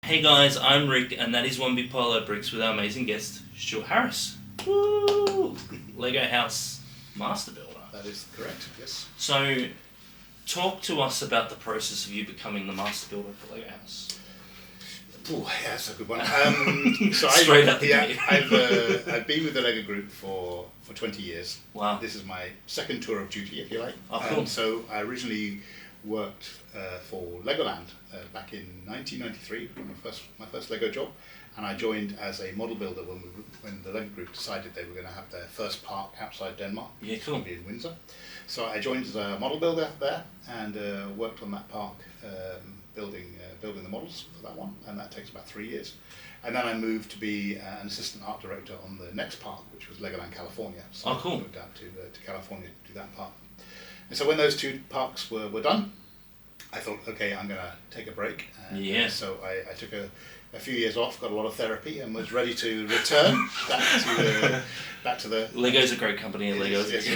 Hey guys, I'm Rick, and that is One Big Pile of Bricks with our amazing guest, Stuart Harris. Woo! Lego House Master Builder. That is correct, yes. So, talk to us about the process of you becoming the Master Builder for Lego House. Oh, yeah, that's a good one. Straight out the gate. I've been with the Lego Group for 20 years. Wow. This is my second tour of duty, if you like. Oh, cool. So I originally worked for Legoland back in 1993, my first Lego job, and I joined as a model builder when the Lego Group decided they were going to have their first park outside Denmark. Yeah, cool. It's going to be in Windsor. So I joined as a model builder there and worked on that park, building the models for that one, and that takes about 3 years. And then I moved to be an assistant art director on the next park, which was Legoland California. So oh, cool. I moved out to California to do that park. And so when those two parks were done, I thought, okay, I'm going to take a break. And, yeah. So I took a few years off, got a lot of therapy, and was ready to return back to the... Lego's a great company, Lego's. Yes.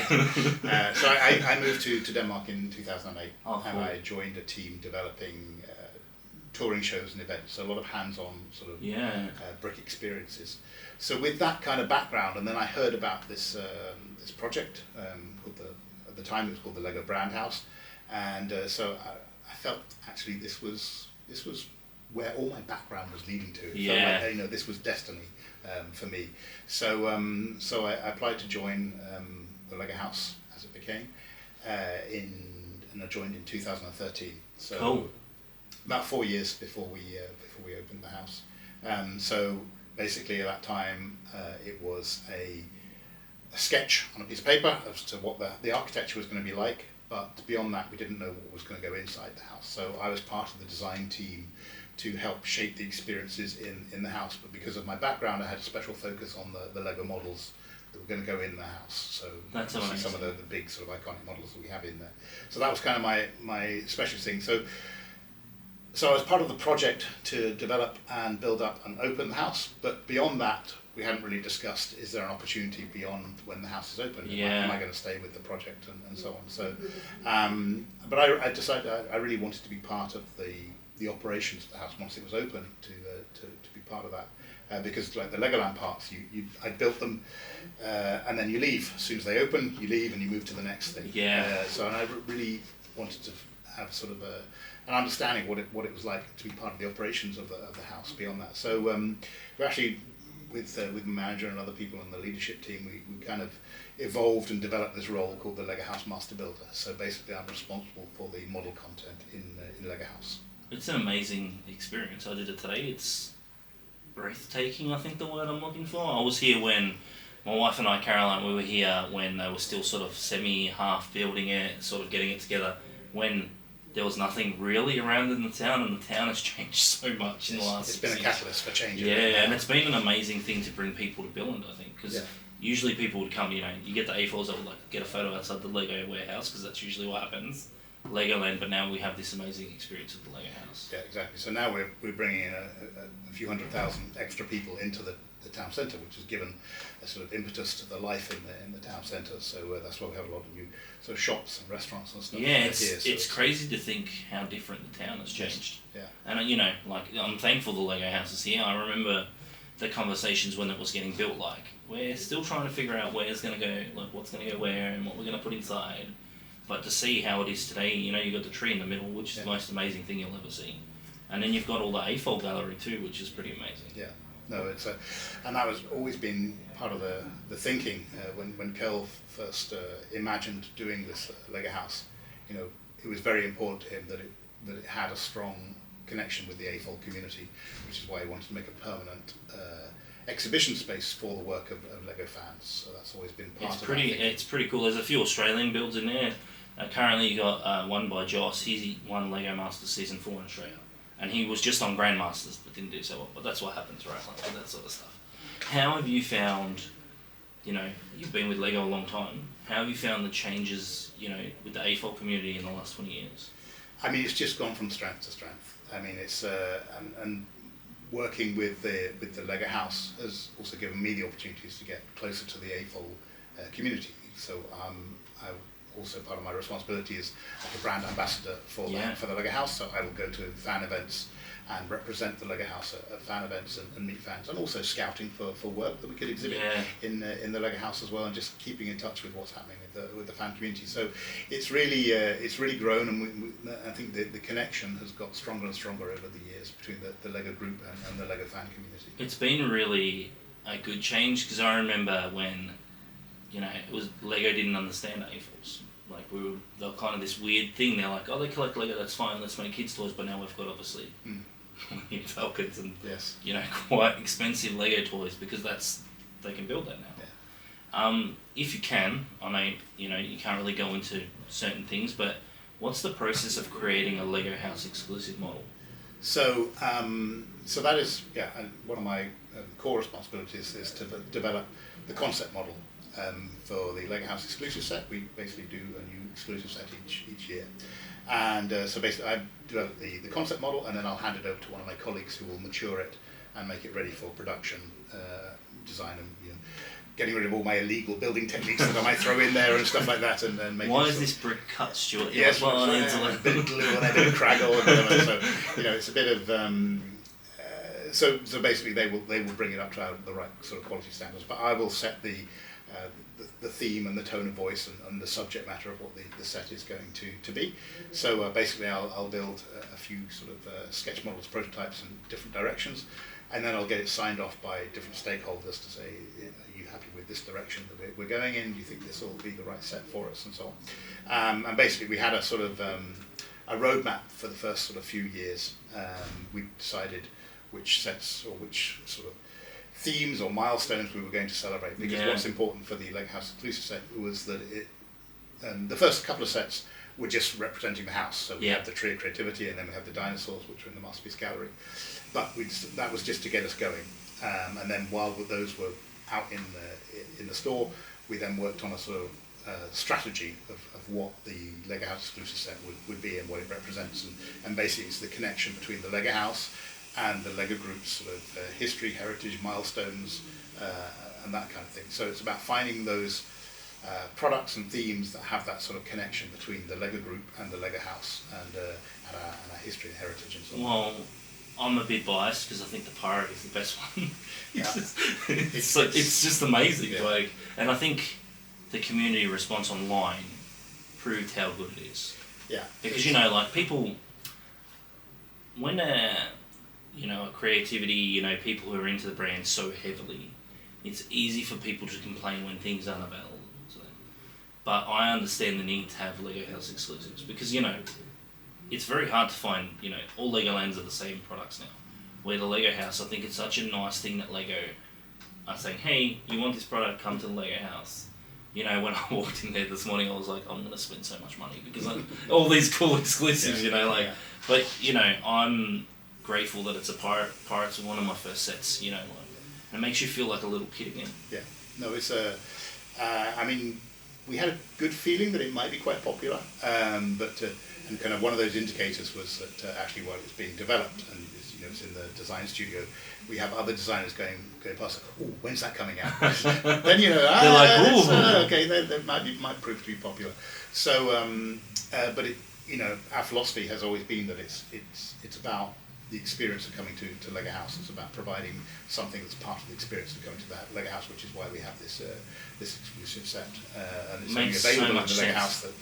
So I moved to Denmark in 2008, oh, cool. And I joined a team developing touring shows and events, so a lot of hands-on sort of brick experiences. So with that kind of background, and then I heard about this project called at the time it was called the Lego Brand House, and so I felt actually this was where all my background was leading to. It felt like, this was destiny for me. So I applied to join the Lego House as it became, and I joined in 2013. So cool. About 4 years before we opened the house. So basically at that time it was a sketch on a piece of paper as to what the architecture was going to be like, but beyond that we didn't know what was going to go inside the house. So I was part of the design team to help shape the experiences in the house, but because of my background I had a special focus on the Lego models that were going to go in the house. So that's you see some of the big sort of iconic models that we have in there. So that was kind of my special thing. So I was part of the project to develop and build up and open the house, but beyond that, we hadn't really discussed, is there an opportunity beyond when the house is open? Yeah. Am I going to stay with the project and so on? So, but I decided I really wanted to be part of the operations of the house once it was open, to be part of that. Because like the Legoland parks, I built them and then you leave. As soon as they open, you leave and you move to the next thing. Yeah. And I really wanted to have sort of an understanding what it was like to be part of the operations of the house beyond that. So we actually, with the manager and other people in the leadership team, we kind of evolved and developed this role called the Lego House Master Builder. So basically I'm responsible for the model content in Lego House. It's an amazing experience. I did it today. It's breathtaking, I think the word I'm looking for. I was here when my wife and I, Caroline, we were here when they were still sort of half building it, sort of getting it together, when there was nothing really around in the town, and the town has changed so much in the last 6 years. It's been a catalyst for change. Yeah, and it's been an amazing thing to bring people to Billund, I think, because usually people would come, you get the A4s that would get a photo outside the Lego warehouse, because that's usually what happens, Legoland, but now we have this amazing experience of the Lego house. Yeah, exactly. So now we're bringing in a few 100,000 extra people into the town centre, which has given a sort of impetus to the life in the town centre. So that's why we have a lot of new sort of shops and restaurants and stuff. Yeah, here. So it's crazy to think how different the town has changed. Yes. Yeah. And I'm thankful the Lego house is here. I remember the conversations when it was getting built. Like, we're still trying to figure out where's going to go, like what's going to go where and what we're going to put inside. But to see how it is today, you've got the tree in the middle, which is the most amazing thing you'll ever see. And then you've got all the AFOL gallery too, which is pretty amazing. Yeah, no, and that was always been part of the thinking when Curl first imagined doing this Lego house. It was very important to him that it had a strong connection with the AFOL community, which is why he wanted to make a permanent exhibition space for the work of Lego fans. So that's always been part of it. It's pretty cool. There's a few Australian builds in there. Currently you got one by Joss. He won Lego Masters Season 4 in Australia. And he was just on Grandmasters, but didn't do so well. But that's what happens, right? Like that sort of stuff. How have you found, you've been with Lego a long time. How have you found the changes, with the AFOL community in the last 20 years? I mean, it's just gone from strength to strength. I mean, it's and working with the Lego House has also given me the opportunities to get closer to the AFOL community. So I also part of my responsibility is like a brand ambassador for the Lego House. So I will go to fan events and represent the Lego House at fan events and meet fans, and also scouting for work that we could exhibit in the Lego House as well, and just keeping in touch with what's happening with the fan community. So it's really grown, and I think the connection has got stronger and stronger over the years between the Lego group and the Lego fan community. It's been really a good change, because I remember when, you know, it was Lego didn't understand AFOS. Like they were kind of this weird thing. They're like, oh, they collect Lego, that's fine, let's make kids toys. But now we've got obviously Falcons and you know, quite expensive Lego toys, because they can build that now. If you can, I know, you know, you can't really go into certain things, but what's the process of creating a Lego House exclusive model? So so that is one of my core responsibilities is to develop the concept model for the Lego House exclusive set. We basically do a new exclusive set each year, and so basically I develop the concept model, and then I'll hand it over to one of my colleagues who will mature it and make it ready for production, design, and getting rid of all my illegal building techniques that I might throw in there and stuff like that, and make. Why is this brick cut, Stuart? Yes, a bit of glue and a bit of craggle, and whatever. So it's a bit of. So basically, they will bring it up to the right sort of quality standards. But I will set the theme and the tone of voice and the subject matter of what the set is going to be. So basically, I'll build a few sort of sketch models, prototypes in different directions, and then I'll get it signed off by different stakeholders to say, are you happy with this direction that we're going in? Do you think this will be the right set for us, and so on? And basically, we had a sort of a roadmap for the first sort of few years. We decided which sets or which sort of themes or milestones we were going to celebrate, because what's important for the Lego House exclusive set was that the first couple of sets were just representing the house. So we had the Tree of Creativity, and then we had the dinosaurs, which were in the Masterpiece Gallery. But that was just to get us going. And then while those were out in the store, we then worked on a sort of strategy of what the Lego House exclusive set would be and what it represents. And basically it's the connection between the Lego House and the Lego Group's sort of history, heritage, milestones, and that kind of thing. So it's about finding those products and themes that have that sort of connection between the Lego Group and the Lego House and our history and heritage and so on. Well, I'm a bit biased because I think the pirate is the best one. It's just amazing. Yeah. Like, and I think the community response online proved how good it is. Yeah. Because like people, when creativity, people who are into the brand so heavily, it's easy for people to complain when things aren't available to them. But I understand the need to have Lego House exclusives because, it's very hard to find, all Legolands are the same products now. Where the Lego House, I think it's such a nice thing that Lego are saying, hey, you want this product, come to the Lego House. When I walked in there this morning, I was like, I'm going to spend so much money because all these cool exclusives, But, I'm grateful that it's a pirate. Pirates are one of my first sets, and it makes you feel like a little kid again. Yeah. No, it's we had a good feeling that it might be quite popular, but and kind of one of those indicators was that actually while it's being developed and it's in the design studio, we have other designers going past. Oh, when's that coming out? Then they're like, ooh, okay, that might prove to be popular. So, but our philosophy has always been that it's about the experience of coming to Lego House. It's about providing something that's part of the experience of coming to that Lego House, which is why we have this exclusive set, and it's only available in the Lego House. That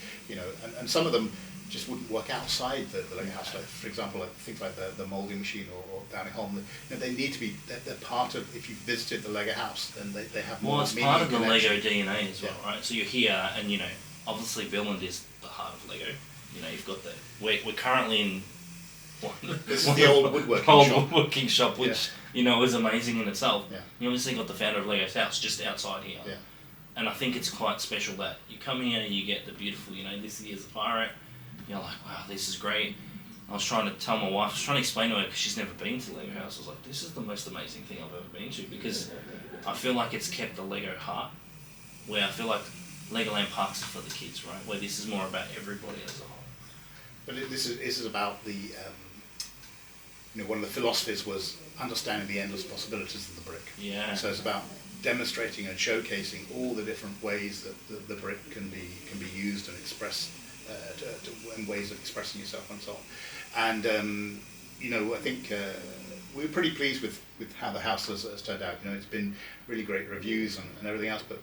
and some of them just wouldn't work outside the Lego House. Like, for example, things like the moulding machine or down at home. They need to be. They're part of. If you've visited the Lego House, then they have more. Well, it's part of the Lego DNA as well, right? So you're here, and obviously Billund is the heart of Lego. You've got we're currently in. This is the old woodworking shop, which is amazing in itself. Yeah. You obviously got the founder of Lego's house just outside here, and I think it's quite special that you come here, you get the beautiful, this is a pirate. You're like, wow, this is great. I was trying to tell my wife, I was trying to explain to her because she's never been to Lego House. I was like, this is the most amazing thing I've ever been to because I feel like it's kept the Lego heart, where I feel like Legoland Parks are for the kids, right? Where this is more about everybody as a whole. But this is about the. One of the philosophies was understanding the endless possibilities of the brick. Yeah. So it's about demonstrating and showcasing all the different ways that the brick can be used and expressed, and ways of expressing yourself and so on. And I think we were pretty pleased with how the house has turned out. It's been really great reviews and everything else, but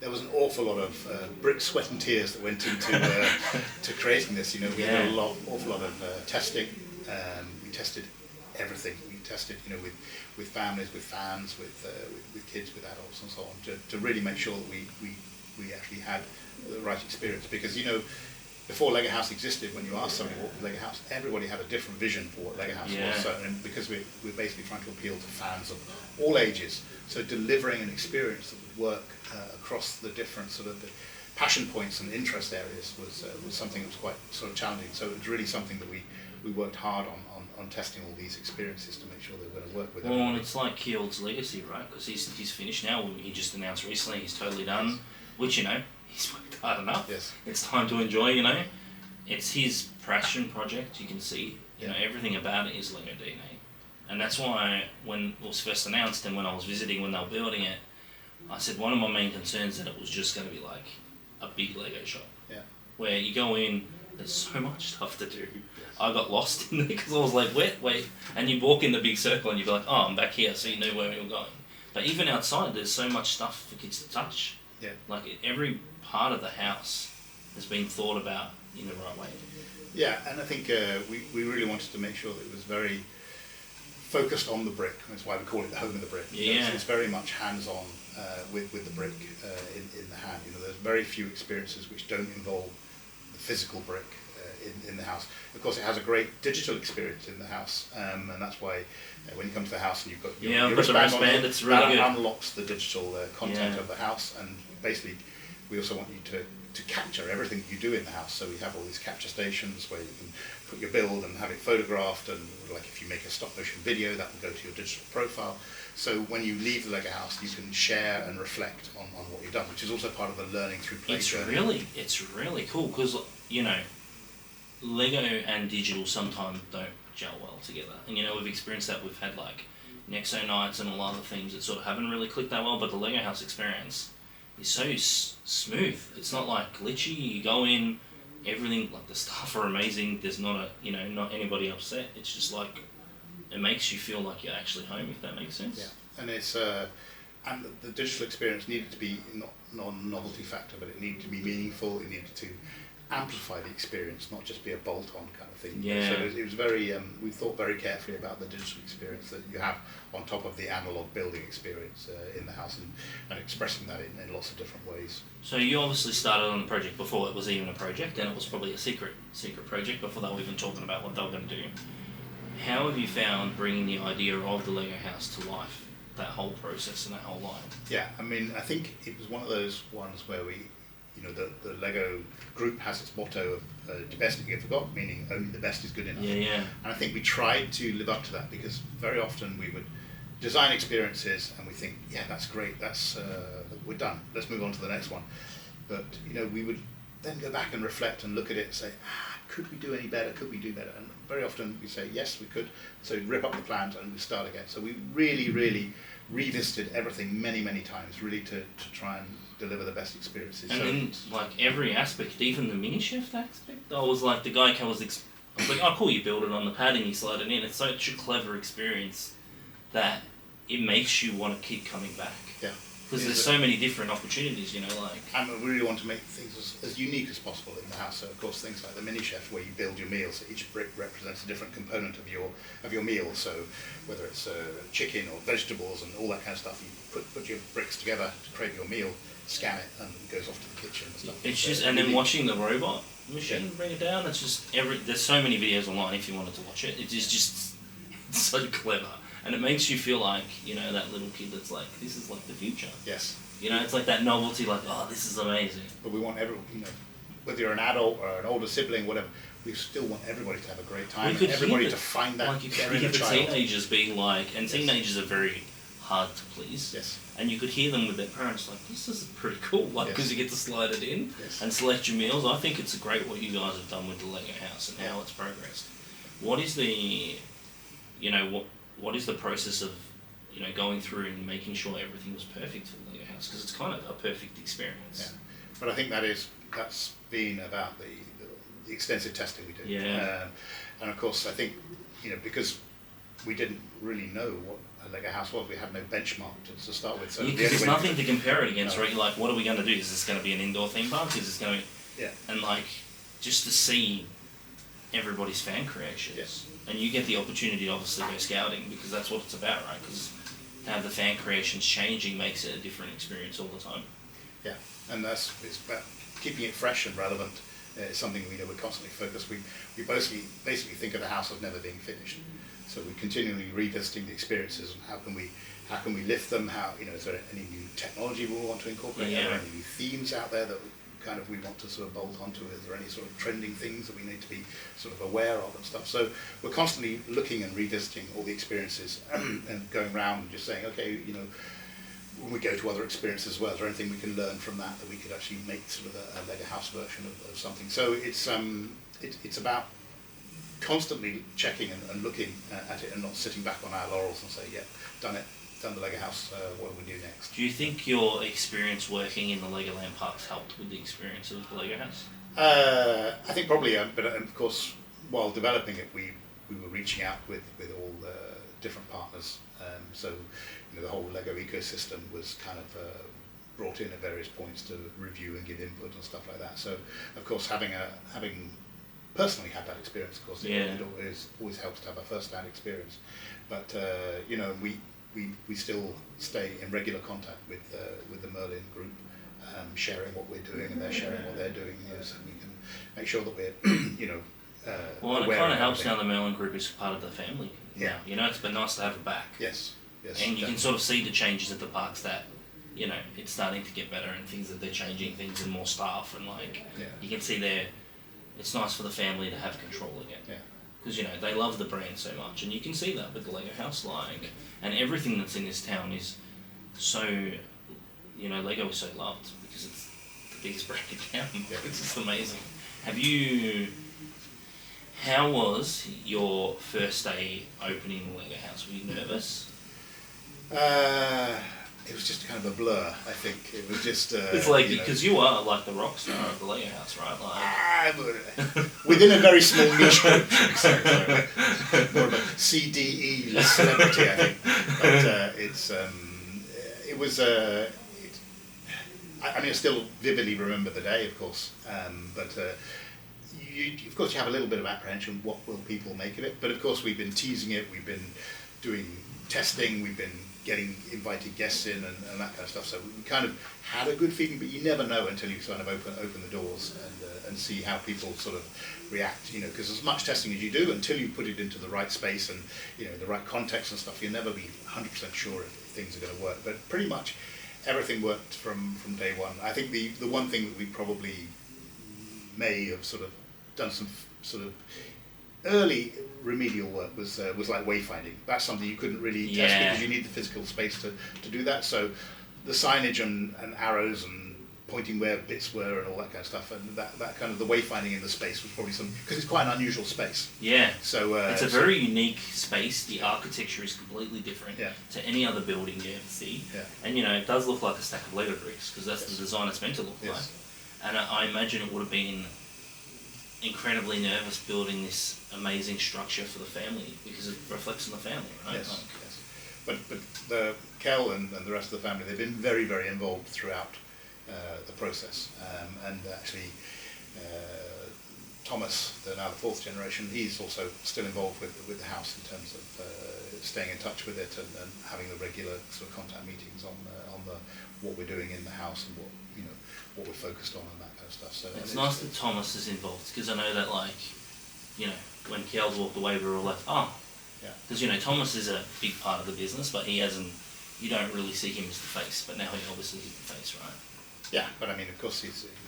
there was an awful lot of brick, sweat and tears that went into to creating this. We had an awful lot of testing. We tested everything. We tested, with families, with fans, with kids, with adults, and so on, to really make sure that we actually had the right experience. Because before Lego House existed, when you asked somebody what was Lego House, everybody had a different vision for what Lego House was. So, and because we're basically trying to appeal to fans of all ages, so delivering an experience that would work across the different sort of the passion points and interest areas was something that was quite sort of challenging. So it was really something that we worked hard on testing all these experiences to make sure they were going to work with everybody. Well, and it's like Kield's legacy, right? Because he's finished now. He just announced recently he's totally done, yes. Which, he's worked hard enough. Yes. It's time to enjoy, It's his passion project, you can see. Everything about it is Lego DNA. And that's why when it was first announced and when I was visiting when they were building it, I said one of my main concerns that it was just going to be like a big Lego shop. Yeah. Where you go in, there's so much stuff to do. Yes. I got lost in there because I was like, wait. And you walk in the big circle and you're like, oh, I'm back here, so you know where you're going. But even outside, there's so much stuff for kids to touch. Yeah. Like every part of the house has been thought about in the right way. Yeah, and I think we really wanted to make sure that it was very focused on the brick. That's why we call it the home of the brick. Yeah. It's very much hands-on with the brick in the hand. There's very few experiences which don't involve the physical brick in the house. Of course, it has a great digital experience in the house, and that's why when you come to the house and you've got your wristband, it's really good. That unlocks the digital content of the house, and basically we also want you to capture everything you do in the house. So we have all these capture stations where you can put your build and have it photographed, and like if you make a stop motion video, that will go to your digital profile. So when you leave the Lego house, you can share and reflect on what you've done, which is also part of the learning through play journey. It's really cool because Lego and digital sometimes don't gel well together, and we've experienced that. We've had like Nexo nights and a lot of things that sort of haven't really clicked that well, but the Lego house experience is so smooth. It's not like glitchy. You go in, everything, like the staff are amazing. There's not not anybody upset. It's just like it makes you feel like you're actually home, if that makes sense. Yeah, and it's and the digital experience needed to be not a novelty factor, but it needed to be meaningful. It needed to amplify the experience, not just be a bolt-on kind of thing. Yeah. So it was very, we thought very carefully about the digital experience that you have on top of the analog building experience in the house, and expressing that in lots of different ways. So you obviously started on the project before it was even a project, and it was probably a secret project before they were even talking about what they were going to do. How have you found bringing the idea of the Lego house to life, that whole process and that whole line? Yeah, I mean, I think it was one of those ones where we, the Lego group has its motto of the best can get forgot, meaning only the best is good enough. Yeah. And I think we tried to live up to that, because very often we would design experiences and we think, yeah, that's great, we're done, let's move on to the next one. But we would then go back and reflect and look at it and say, could we do any better? Could we do better? And very often we say, yes, we could. So we'd rip up the plans and we start again. So we really revisited everything many times, really to try and deliver the best experiences. And then, like, every aspect, even the mini chef aspect, I was like, the guy I was like, oh cool, you build it on the pad and you slide it in. It's such a clever experience that it makes you want to keep coming back. Yeah. Because there's so many different opportunities, like... And we really want to make things as unique as possible in the house. So of course things like the mini chef, where you build your meal, so each brick represents a different component of your meal. So whether it's chicken or vegetables and all that kind of stuff, you put your bricks together to create your meal, scan it, and it goes off to the kitchen and stuff. It's just, and then watching the robot machine bring it down, it's just there's so many videos online if you wanted to watch it. It is just it's so clever. And it makes you feel like, that little kid that's like, this is like the future. Yes. It's like that novelty, like, oh, this is amazing. But we want everyone, whether you're an adult or an older sibling, whatever, we still want everybody to have a great time. And everybody to find that. Like, you could hear the teenagers being like, and teenagers are very hard to please. Yes. And you could hear them with their parents like, this is pretty cool, like, because you get to slide it in and select your meals. I think it's great what you guys have done with the Lego house and how it's progressed. What is the, what is the process of, going through and making sure everything was perfect for the Lego house, because it's kind of a perfect experience. Yeah. But I think that's been about the extensive testing we do. Yeah. And of course, I think, because we didn't really know what a Lego house was, we had no benchmark to start with. So because there's nothing to compare it against, right? You're like, what are we going to do? Is this going to be an indoor theme park? Is this going to be... Yeah. And just to see everybody's fan creations. Yes. And you get the opportunity to obviously go scouting, because that's what it's about, right? Because to have the fan creations changing makes it a different experience all the time. Yeah, and it's about keeping it fresh and relevant. It's something we're constantly focused. We basically think of the house as never being finished. So we're continually revisiting the experiences and how can we lift them? How is there any new technology we want to incorporate? Yeah. Are there any new themes out there that we want to sort of bolt onto? Is there any sort of trending things that we need to be sort of aware of and stuff? So we're constantly looking and revisiting all the experiences and going around and just saying, okay, when we go to other experiences as well, is there anything we can learn from that we could actually make sort of a Lego house version of something? So it's about constantly checking and looking at it and not sitting back on our laurels and say, yeah, done the Lego house, what do we do next? Do you think your experience working in the Legoland parks helped with the experience of the Lego house? I think probably, but of course, while developing it, we were reaching out with all the different partners. So the whole Lego ecosystem was kind of brought in at various points to review and give input and stuff like that. So of course, having personally had that experience, of course, it always helps to have a first-hand experience. But we still stay in regular contact with the Merlin group, sharing what we're doing, and they're sharing what they're doing, so we can make sure that we're well, and it kind of helps now the Merlin group is part of the family. Yeah. It's been nice to have it back. Yes. And you definitely. can sort of see the changes at the parks that, it's starting to get better, and things that they're changing, things and more staff, and you can see it's nice for the family to have control again. Yeah. Because, they love the brand so much, and you can see that with the Lego house, and everything that's in this town is so, Lego is so loved because it's the biggest brand in town. Yeah. It's just amazing. How was your first day opening the Lego house? Were you nervous? It was just kind of a blur, I think. It was just... it's because you are like the rock star of the Lego house, right? Within a very small niche group. Sorry. More of a CDE celebrity, I think. But it was... I still vividly remember the day, of course. But of course, you have a little bit of apprehension. What will people make of it? But of course, we've been teasing it. We've been doing testing. We've been getting invited guests in and that kind of stuff. So we kind of had a good feeling, but you never know until you sort of open the doors and see how people sort of react. Because as much testing as you do, until you put it into the right space and the right context and stuff, you'll never be 100% sure if things are going to work. But pretty much everything worked from day one. I think the one thing that we probably may have sort of done some sort of early remedial work was like wayfinding. That's something you couldn't really test because you need the physical space to do that. So the signage and arrows and pointing where bits were and all that kind of stuff, and that kind of the wayfinding in the space was probably because it's quite an unusual space. Yeah. So it's a very unique space. The architecture is completely different to any other building you ever see. Yeah. And it does look like a stack of Lego bricks because that's the design it's meant to look like. And I imagine it would have been incredibly nervous building this amazing structure for the family because it reflects on the family, right? Yes. But the Kel and the rest of the family, they've been very, very involved throughout the process. And actually, Thomas, now the fourth generation, he's also still involved with the house in terms of staying in touch with it and having the regular sort of contact meetings on what we're doing in the house and what we're focused on and that kind of stuff. So it's nice that Thomas is involved because I know that when Kjell's walked away, we were all like, oh, because Thomas is a big part of the business, but he hasn't. You don't really see him as the face, but now he obviously is the face, right? Yeah, but I mean, of course,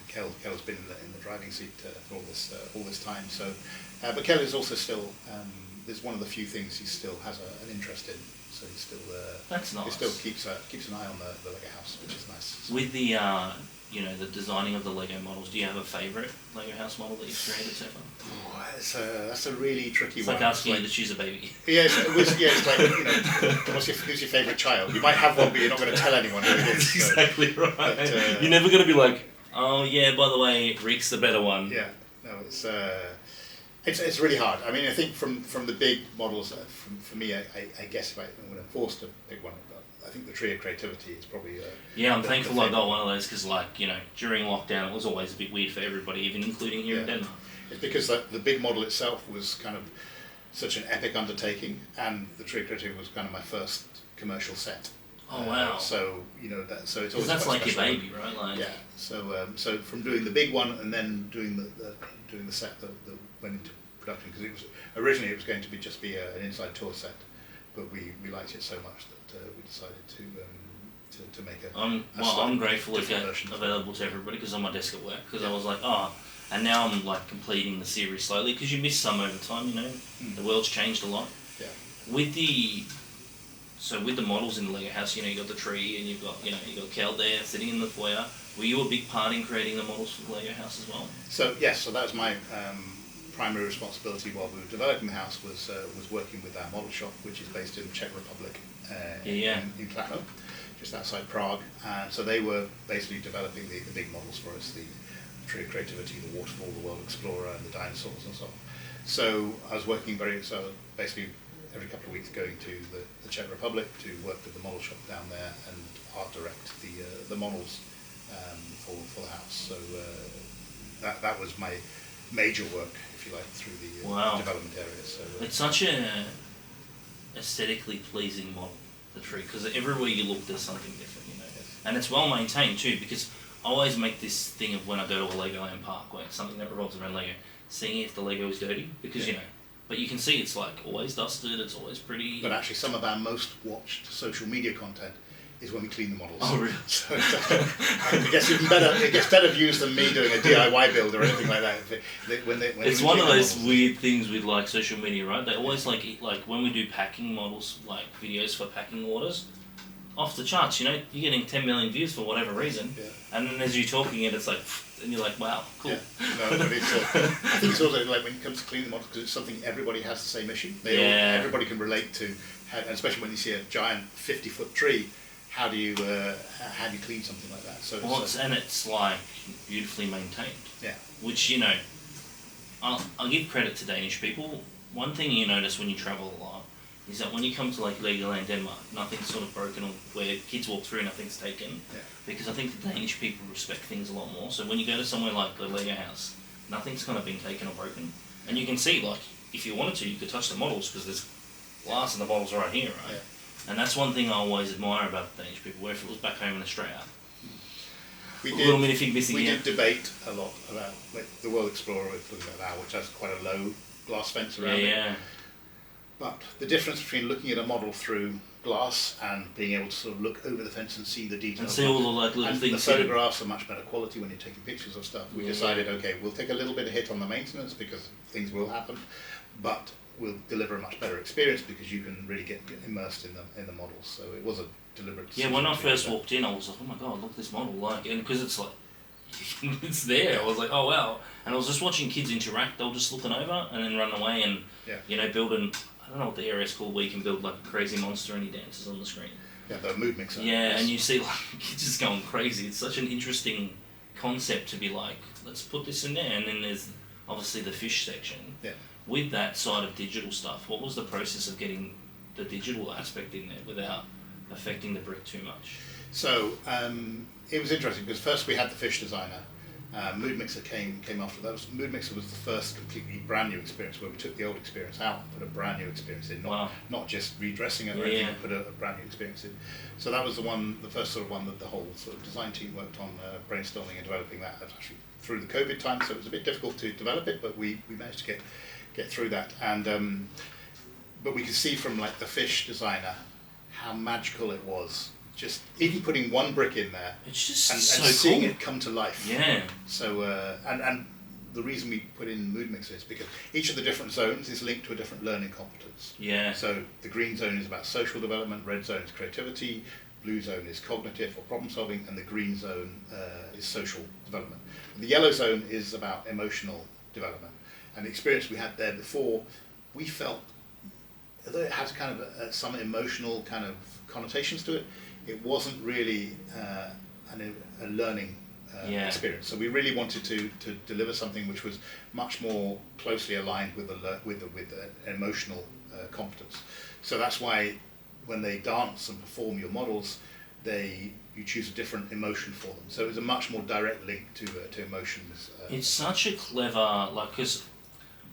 Kel's been in the driving seat for all this time. So, but Kel is also still. There's one of the few things he still has an interest in. So he's still. That's nice. He still keeps an eye on the Lego house, which is nice. With the the designing of the Lego models, do you have a favourite Lego house model that you've created so far? That's a really tricky one. It's like asking you to choose a baby. Yeah, it's like, who's your favourite child? You might have one, but you're not going to tell anyone who it is. That's exactly right. But, you're never going to be like, oh yeah, by the way, Rick's the better one. Yeah, no, it's really hard. I mean, I think from the big models, for me, I guess if I'm forced to pick one, I think the Tree of Creativity is probably. Yeah, I'm thankful I got one of those because, during lockdown, it was always a bit weird for everybody, even including here in Denmark. It's because the big model itself was kind of such an epic undertaking, and the Tree of Creativity was kind of my first commercial set. Oh wow! So so it's always that's like your special. baby, right? Like yeah. So from doing the big one and then doing the set that went into production, because originally it was going to be an inside tour set, but we liked it so much that we decided to make a. I'm grateful it's available to everybody because on my desk at work, because I was like, and now I'm like completing the series slowly because you miss some over time. The world's changed a lot. Yeah. With the models in the Lego house, you got the tree and you've got Kel there sitting in the foyer. Were you a big part in creating the models for the Lego house as well? So yes, so that was my primary responsibility while we were developing the house was working with our model shop, which is based in the Czech Republic, in Kladno, just outside Prague. And so they were basically developing the big models for us, the Tree of Creativity, the Waterfall, the World Explorer, and the dinosaurs and so on. So I was working basically every couple of weeks going to the Czech Republic to work with the model shop down there and art direct the models for the house. So that was my major work, if you like, through the development area. So it's such a aesthetically pleasing model, the tree, because everywhere you look there's something different, Yes. And it's well maintained too, because I always make this thing of when I go to a Legoland park, where it's something that revolves around Lego, seeing if the Lego is dirty, because but you can see it's like always dusted, it's always pretty. But actually some of our most watched social media content is when we clean the models. Oh really? So it gets even better. It gets better views than me doing a DIY build or anything like that. It's one of those weird things with like social media, right? They always like when we do packing models, like videos for packing orders, off the charts. You're getting 10 million views for whatever reason, and then as you're talking it's like, and you're like, wow, cool. Yeah. No, but I think it's also like when it comes to cleaning the models, because it's something everybody has the same issue. Everybody can relate to, and especially when you see a giant 50-foot tree. How do you clean something like that? So it's like beautifully maintained. Yeah. Which I'll give credit to Danish people. One thing you notice when you travel a lot is that when you come to like Legoland Denmark, nothing's sort of broken, or where kids walk through, nothing's taken. Yeah. Because I think the Danish people respect things a lot more. So when you go to somewhere like the Lego house, nothing's kind of been taken or broken, and you can see like if you wanted to, you could touch the models because there's glass and the models right here, right? Yeah. And that's one thing I always admire about the Danish people, where if it was back home in Australia, we did debate a lot about like the World Explorer we're looking at now, which has quite a low glass fence around it. Yeah. But the difference between looking at a model through glass and being able to sort of look over the fence and see the details. And see all the like little and things. The photographs are much better quality when you're taking pictures of stuff. We decided, okay, we'll take a little bit of hit on the maintenance because things will happen, but we'll deliver a much better experience because you can really get immersed in the models. So it was a deliberate decision. Yeah, when I first walked in, I was like, oh my god, look at this model, and because it's like, it's there. I was like, oh wow, and I was just watching kids interact. They were just looking over and then run away and building. I don't know what the area is called where you can build like a crazy monster and he dances on the screen. Yeah, the mood mixer. Yeah, and you see like kids just going crazy. It's such an interesting concept to be like, let's put this in there, and then there's obviously the fish section. Yeah. With that side of digital stuff, what was the process of getting the digital aspect in there without affecting the brick too much? So it was interesting because first we had the fish designer. Mood Mixer came after that. Mood Mixer was the first completely brand new experience where we took the old experience out and put a brand new experience in, not just redressing it or anything, but put a brand new experience in. So that was the first sort of one that the whole sort of design team worked on, brainstorming and developing that. Actually through the COVID time, so it was a bit difficult to develop it, but we managed to get through that. And but we could see from like the fish designer how magical it was. Just even putting one brick in there, it's just and so seeing cool. it come to life. Yeah. So and the reason we put in Mood Mixer is because each of the different zones is linked to a different learning competence. Yeah. So the green zone is about social development, red zone is creativity, blue zone is cognitive or problem solving, and the green zone is social development. The yellow zone is about emotional development. And the experience we had there before, we felt, although it has kind of some emotional kind of connotations to it, it wasn't really a learning experience. So we really wanted to deliver something which was much more closely aligned with the emotional competence. So that's why when they dance and perform your models, you choose a different emotion for them. So it's a much more direct link to emotions. It's such a clever, because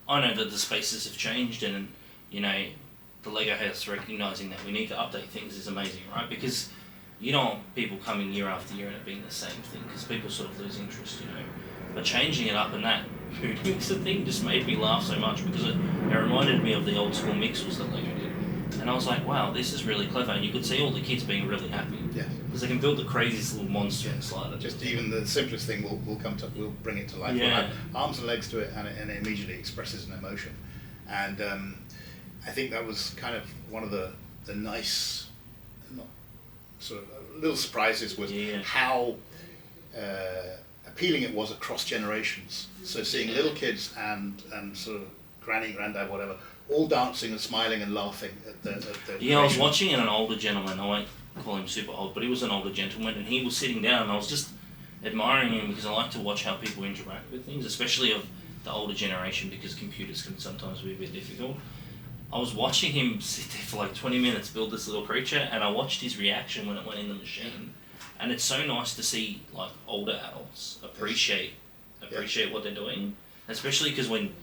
I know that the spaces have changed, and the Lego house recognising that we need to update things is amazing, right? Because you don't want people coming year after year and it being the same thing, because people sort of lose interest, But changing it up, and that food mixer thing just made me laugh so much, because it reminded me of the old school mixers that Lego did. And I was like, wow, this is really clever. And you could see all the kids being really happy. Yeah. Because they can build the craziest little monster inside it. Just even the simplest thing we'll bring it to life. Yeah. We'll add arms and legs to it, and it immediately expresses an emotion. And I think that was kind of one of the nice, sort of little surprises was how appealing it was across generations. So seeing little kids and sort of granny, granddad, whatever, all dancing and smiling and laughing at the I was watching an older gentleman. I won't call him super old, but he was an older gentleman, and he was sitting down, and I was just admiring him, because I like to watch how people interact with things, especially of the older generation, because computers can sometimes be a bit difficult. I was watching him sit there for like 20 minutes, build this little creature, and I watched his reaction when it went in the machine. And it's so nice to see older adults appreciate what they're doing, especially because when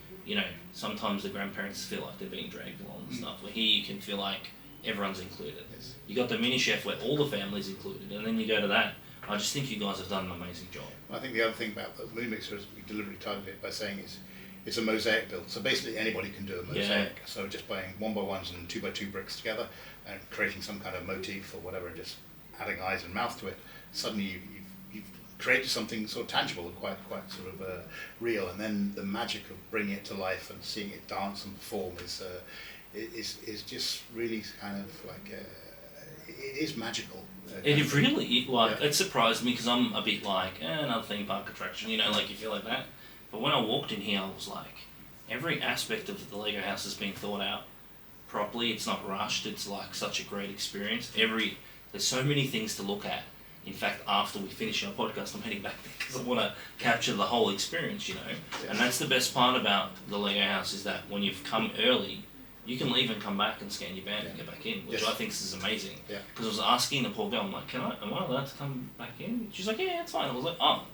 sometimes the grandparents feel like they're being dragged along and stuff. Where here you can feel like everyone's included. Yes. You got the mini chef where all the family's included, and then you go to that. I just think you guys have done an amazing job. I think the other thing about the Moon Mixer is we deliberately targeted it by saying it's a mosaic build. So basically anybody can do a mosaic. Yeah. So just buying 1x1s and 2x2 bricks together and creating some kind of motif or whatever, and just adding eyes and mouth to it, suddenly you've created something sort of tangible and quite sort of real. And then the magic of bringing it to life and seeing it dance and perform is just really kind of like it is magical. It really it surprised me, because I'm a bit like another theme park attraction, you feel like that. But when I walked in here, I was like, every aspect of the Lego house has been thought out properly. It's not rushed. It's like such a great experience. There's so many things to look at. In fact, after we finish our podcast, I'm heading back there because I want to capture the whole experience, Yes. And that's the best part about the Lego house, is that when you've come early, you can leave and come back and scan your band and get back in, which I think is amazing. Yeah. Because I was asking the poor girl, I'm like, am I allowed to come back in? She's like, yeah, it's fine. I was like, oh.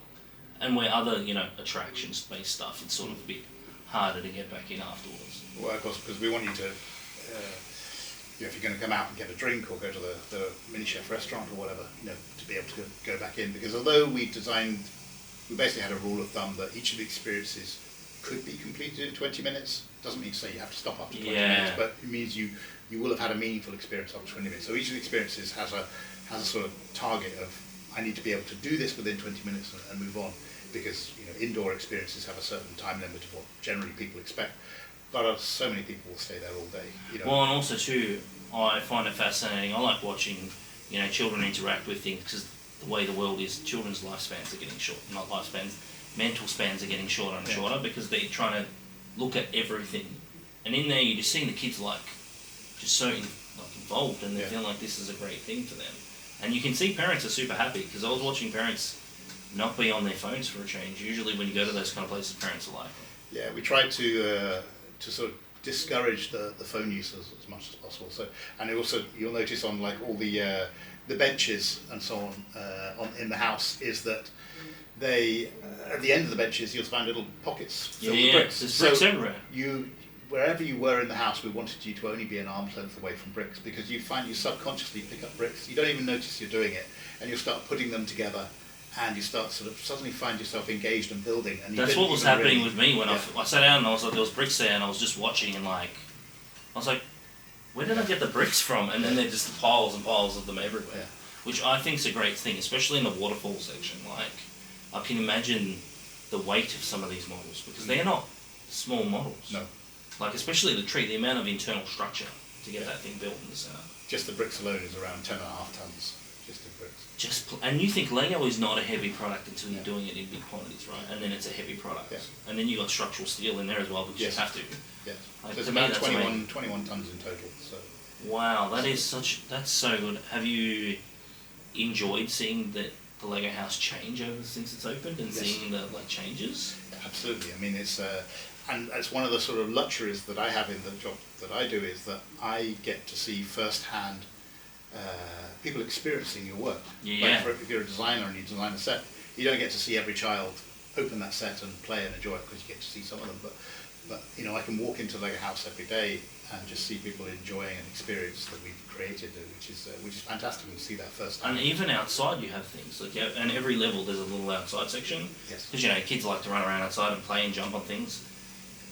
And where other, attractions-based stuff, it's sort of a bit harder to get back in afterwards. Well, of course, because we want you to, if you're going to come out and get a drink or go to the mini chef restaurant or whatever, to be able to go back in. Because although we basically had a rule of thumb that each of the experiences could be completed in 20 minutes. Doesn't mean to say you have to stop after 20 minutes, but it means you will have had a meaningful experience after 20 minutes. So each of the experiences has a sort of target of, I need to be able to do this within 20 minutes and move on. Because indoor experiences have a certain time limit of what generally people expect, but so many people will stay there all day. Well, and also too, I find it fascinating. I like watching, children interact with things, because the way the world is, children's lifespans are getting short. Not lifespans, mental spans are getting shorter and shorter, because they're trying to look at everything. And in there, you're just seeing the kids just so involved, and they feel like this is a great thing for them. And you can see parents are super happy, because I was watching parents not be on their phones for a change. Usually when you go to those kind of places, parents are like... Yeah, we try to sort of discourage the phone use as much as possible. So, and also you'll notice on all the benches and so on in the house is that they at the end of the benches you'll find little pockets filled with bricks. There's bricks everywhere. Wherever you were in the house, we wanted you to only be an arm's length away from bricks, because you subconsciously pick up bricks. You don't even notice you're doing it, and you'll start putting them together. And you start sort of suddenly find yourself engaged and building. And that's what was happening with me when I sat down and I was like, there was bricks there, and I was just watching and I was like, where did I get the bricks from? And then there's just piles and piles of them everywhere, which I think is a great thing, especially in the waterfall section. I can imagine the weight of some of these models, because they're not small models. No. Especially the tree, the amount of internal structure to get that thing built in the centre. Just the bricks alone is around 10.5 tons. Just in bricks. And you think Lego is not a heavy product until you're doing it in big quantities, right? And then it's a heavy product. Yeah. And then you got structural steel in there as well, because you have to. Yes. Like, So it's to me, about that's 21 tons in total. So. Wow, that's so good. Have you enjoyed seeing the Lego house change over since it's opened, and seeing the changes? Absolutely. I mean, it's and it's one of the sort of luxuries that I have in the job that I do, is that I get to see firsthand people experiencing your work. Yeah. Like if you're a designer and you design a set, you don't get to see every child open that set and play and enjoy it, because you get to see some of them. But you know, I can walk into Lego house every day and just see people enjoying an experience that we've created, which is fantastic, and see that firsthand. And even outside, you have things like, and every level there's a little outside section. Yes. Because kids like to run around outside and play and jump on things.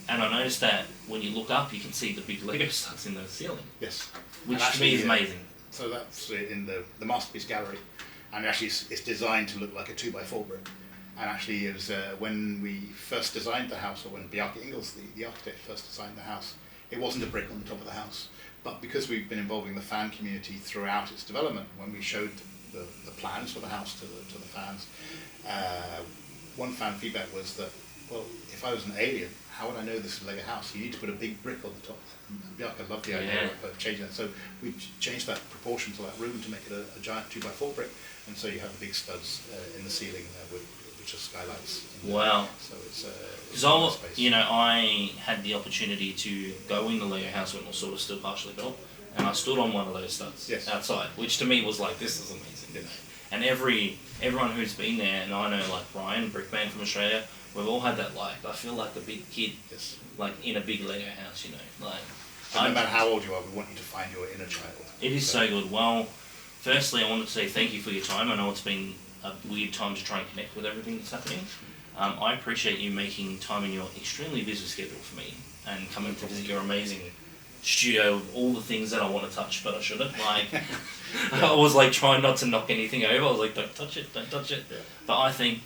And I noticed that when you look up, you can see the big Lego studs in the ceiling. Yes. Which to me is amazing. So that's in the Masterpiece Gallery, and actually it's designed to look like a 2x4 brick. And actually it was when we first designed the house, or when Bjarke Ingels, the architect, first designed the house, it wasn't a brick on the top of the house. But because we've been involving the fan community throughout its development, when we showed the plans for the house to the fans, one fan feedback was that, well, if I was an alien, how would I know this is like a house? You need to put a big brick on the top. And Bjarke loved the idea of changing that. So we changed that proportion to that room to make it a giant 2x4 brick. And so you have the big studs in the ceiling which are skylights. Wow. So it's because I had the opportunity to go in the Lego house when it was sort of still partially built, and I stood on one of those studs outside, which to me was like, this is amazing. Yeah. And everyone who's been there, and I know like Brian, Brickman from Australia, we've all had that, like, I feel like a big kid, like in a big Lego house, like. And no matter how old you are, we want you to find your inner child. It is so good. Well, firstly, I wanted to say thank you for your time. I know it's been a weird time to try and connect with everything that's happening. I appreciate you making time in your extremely busy schedule for me and coming to visit your amazing studio with all the things that I want to touch, but I shouldn't. Like, I was like trying not to knock anything over. I was like, don't touch it, don't touch it. Yeah. But I think,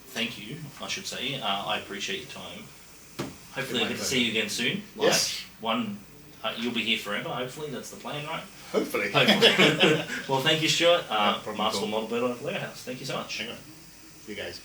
thank you, I should say. I appreciate your time. Hopefully I get to see you again soon. Like, yes. You'll be here forever, hopefully. That's the plan, right? Hopefully. Well, thank you, Stuart. Master Model Builder of Lego House. Thank you so much. Hang on. You guys.